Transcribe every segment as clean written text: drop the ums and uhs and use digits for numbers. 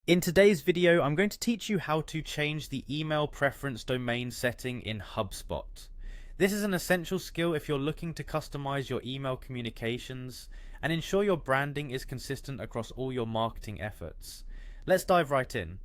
In today's video, I'm going to teach you how to change the email preference domain setting in Hubspot. This is an essential skill if you're looking to customize your email communications and ensure your branding is consistent across all your marketing efforts. Let's dive right in.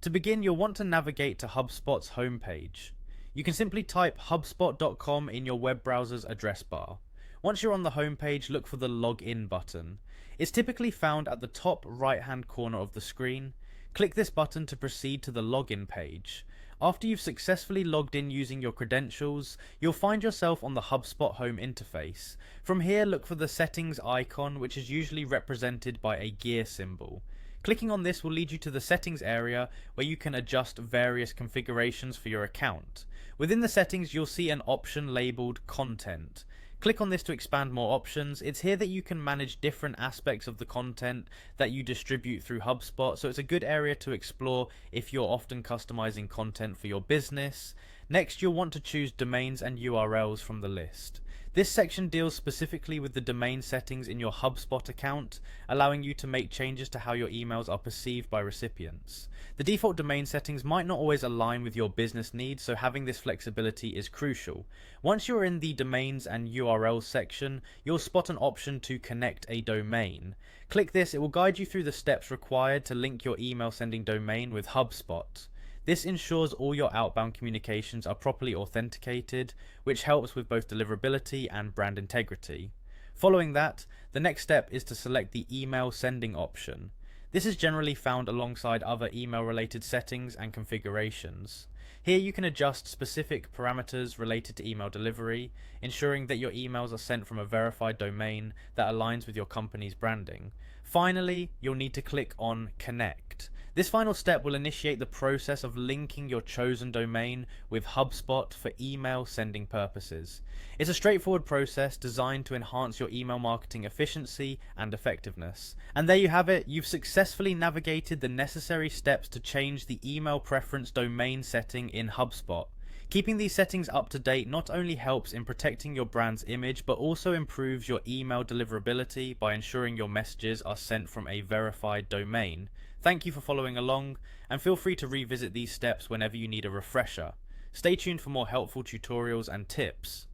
To begin, you'll want to navigate to Hubspot's homepage. You can simply type hubspot.com in your web browser's address bar. Once you're on the homepage, look for the Login button. It's typically found at the top right-hand corner of the screen. Click this button to proceed to the login page. After you've successfully logged in using your credentials, you'll find yourself on the Hubspot home interface. From here, look for the settings icon, which is usually represented by a gear symbol. Clicking on this will lead you to the settings area where you can adjust various configurations for your account. Within the settings, you'll see an option labeled Content. Click on this to expand more options. It's here that you can manage different aspects of the content that you distribute through HubSpot, so it's a good area to explore if you're often customizing content for your business. Next, you'll want to choose domains and URLs from the list. This section deals specifically with the domain settings in your HubSpot account, allowing you to make changes to how your emails are perceived by recipients. The default domain settings might not always align with your business needs, so having this flexibility is crucial. Once you're in the domains and URLs section, you'll spot an option to connect a domain. Click this, it will guide you through the steps required to link your email sending domain with HubSpot. This ensures all your outbound communications are properly authenticated, which helps with both deliverability and brand integrity. Following that, the next step is to select the email sending option. This is generally found alongside other email related settings and configurations. Here you can adjust specific parameters related to email delivery, ensuring that your emails are sent from a verified domain that aligns with your company's branding. Finally, you'll need to click on Connect. This final step will initiate the process of linking your chosen domain with HubSpot for email sending purposes. It's a straightforward process designed to enhance your email marketing efficiency and effectiveness. And there you have it, you've successfully navigated the necessary steps to change the email preference domain setting in HubSpot. Keeping these settings up to date not only helps in protecting your brand's image, but also improves your email deliverability by ensuring your messages are sent from a verified domain. Thank you for following along, and feel free to revisit these steps whenever you need a refresher. Stay tuned for more helpful tutorials and tips.